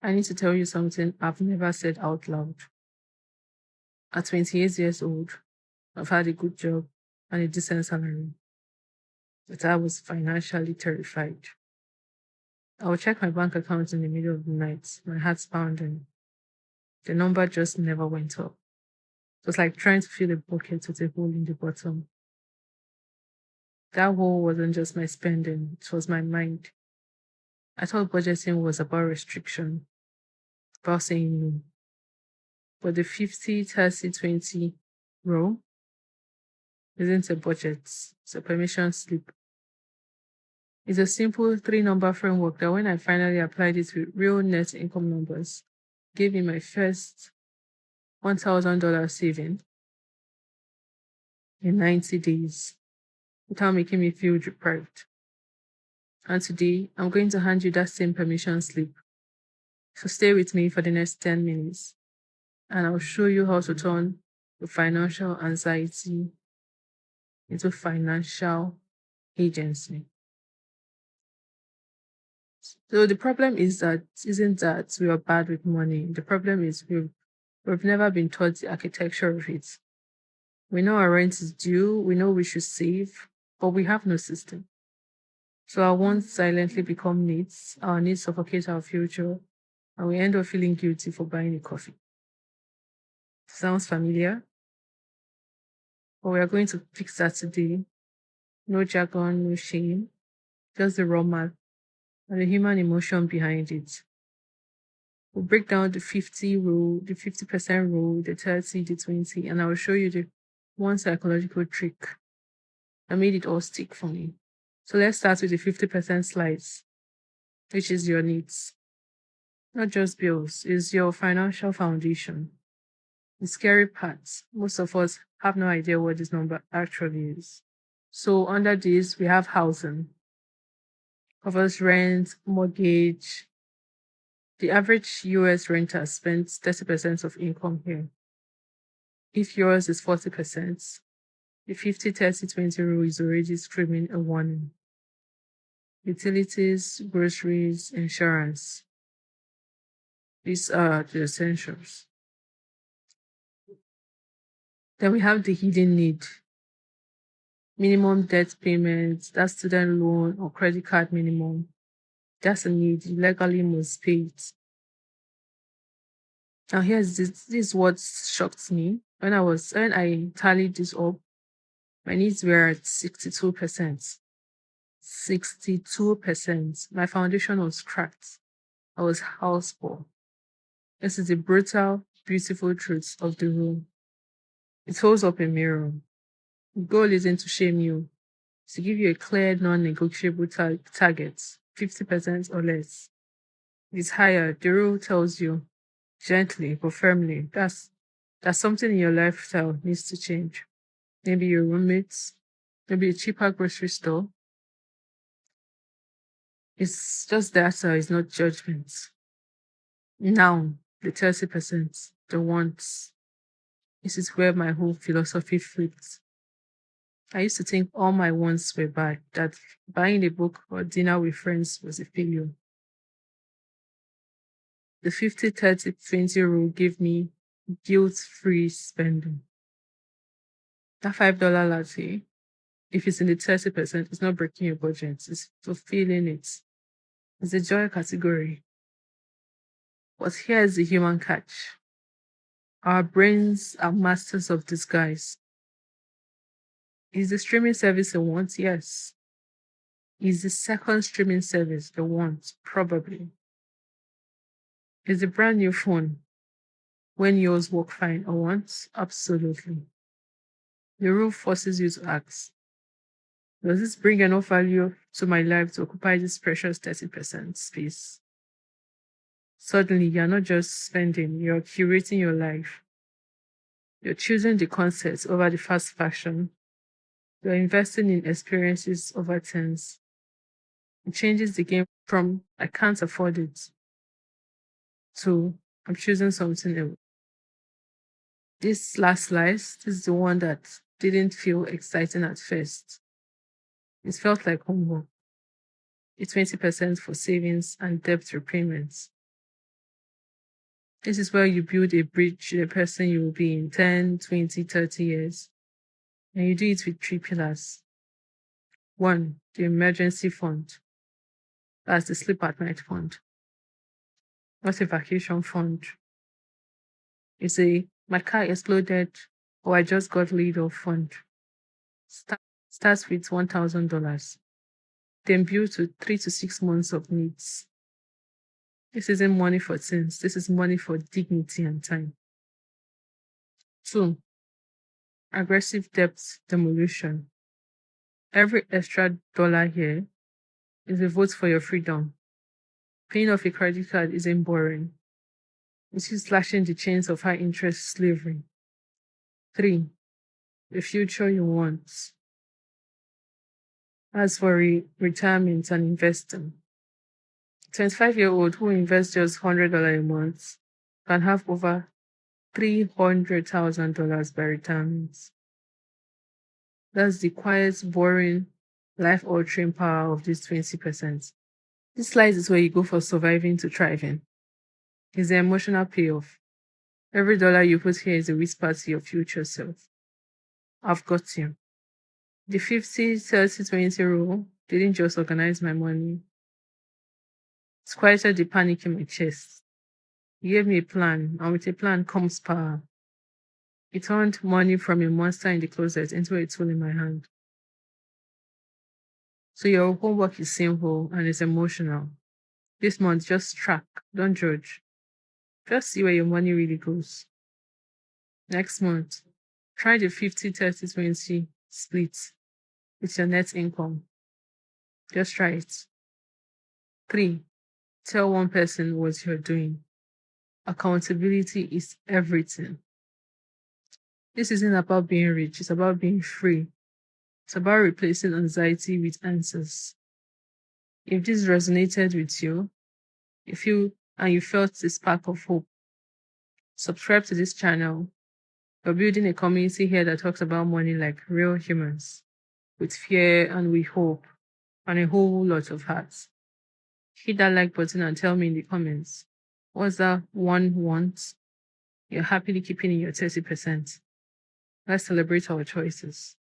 I need to tell you something I've never said out loud. At 28 years old, I've had a good job and a decent salary, but I was financially terrified. I would check my bank account in the middle of the night, my heart's pounding. The number just never went up. It was like trying to fill a bucket with a hole in the bottom. That hole wasn't just my spending, it was my mind. I thought budgeting was about restriction, about saying no. But the 50, 30, 20 rule isn't a budget, it's a permission slip. It's a simple 3-number framework that when I finally applied it with real net income numbers, gave me my first $1,000 saving in 90 days without making me feel deprived. And today, I'm going to hand you that same permission slip. So stay with me for the next 10 minutes, and I'll show you how to turn your financial anxiety into financial agency. So the problem isn't that we are bad with money. The problem is we've never been taught the architecture of it. We know our rent is due, we know we should save, but we have no system. So our wants silently become needs, our needs suffocate our future, and we end up feeling guilty for buying a coffee. Sounds familiar? But we are going to fix that today. No jargon, no shame, just the raw math and the human emotion behind it. We'll break down the 50 rule, the 50% rule, the 30, the 20, and I will show you the one psychological trick that made it all stick for me. So let's start with the 50% slice, which is your needs. Not just bills, it's your financial foundation. The scary part, most of us have no idea what this number actually is. So under this, we have housing, covers rent, mortgage. The average US renter spends 30% of income here. If yours is 40%, the 50, 30, 20 rule is already screaming a warning. Utilities, groceries, insurance. These are the essentials. Then we have the hidden need. Minimum debt payment, that's student loan or credit card minimum. That's a need. You legally must pay it. Now here's this is what shocked me. When I tallied this up, my needs were at 62%. 62%. My foundation was cracked. I was house poor. This is the brutal, beautiful truth of the rule. It holds up a mirror. The goal isn't to shame you, it's to give you a clear, non-negotiable target, 50% or less. If it's higher, the rule tells you gently but firmly that something in your lifestyle needs to change. Maybe your roommates, maybe a cheaper grocery store. It's just data, it's not judgment. Now, the 30%, the wants. This is where my whole philosophy flipped. I used to think all my wants were bad, that buying a book or dinner with friends was a failure. The 50, 30, 20 rule gave me guilt-free spending. That $5 latte, if it's in the 30%, it's not breaking your budget, it's fulfilling it. It's a joy category. But here's the human catch. Our brains are masters of disguise. Is the streaming service a want? Yes. Is the second streaming service a want? Probably. Is the brand new phone when yours work fine a want? Absolutely. The rule forces you to ask, does this bring enough value to my life to occupy this precious 30% space? Suddenly, you're not just spending, you're curating your life. You're choosing the concepts over the fast fashion. You're investing in experiences over things. It changes the game from I can't afford it to I'm choosing something else. This last slice is the one that didn't feel exciting at first. It felt like homework. It's 20% for savings and debt repayments. This is where you build a bridge to the person you will be in 10, 20, 30 years. And you do it with 3 pillars. 1, the emergency fund. That's the sleep at night fund. Not a vacation fund. It's a my car exploded or I just got laid off fund. Starts with $1,000. Then build to 3 to 6 months of needs. This isn't money for things. This is money for dignity and time. 2, aggressive debt demolition. Every extra dollar here is a vote for your freedom. Paying off a credit card isn't boring. It's just slashing the chains of high interest slavery. 3, the future you want. As for retirement and investing, 25-year-old who invests just $100 a month can have over $300,000 by retirement. That's the quiet, boring, life-altering power of this 20%. This slide is where you go for surviving to thriving. It's the emotional payoff. Every dollar you put here is a whisper to your future self. I've got you. The 50-30-20 rule didn't just organize my money. It quieted the panic in my chest. It gave me a plan, and with a plan comes power. It turned money from a monster in the closet into a tool in my hand. So your homework is simple and it's emotional. This month, just track, don't judge. Just see where your money really goes. Next month, try the 50-30-20 split with your net income. Just try it. 3, tell one person what you're doing. Accountability is everything. This isn't about being rich, it's about being free. It's about replacing anxiety with answers. If this resonated with you, you felt the spark of hope, subscribe to this channel. We're building a community here that talks about money like real humans, with fear and with hope, and a whole lot of hearts. Hit that like button and tell me in the comments, what's that one want you're happily keeping in your 30%? Let's celebrate our choices.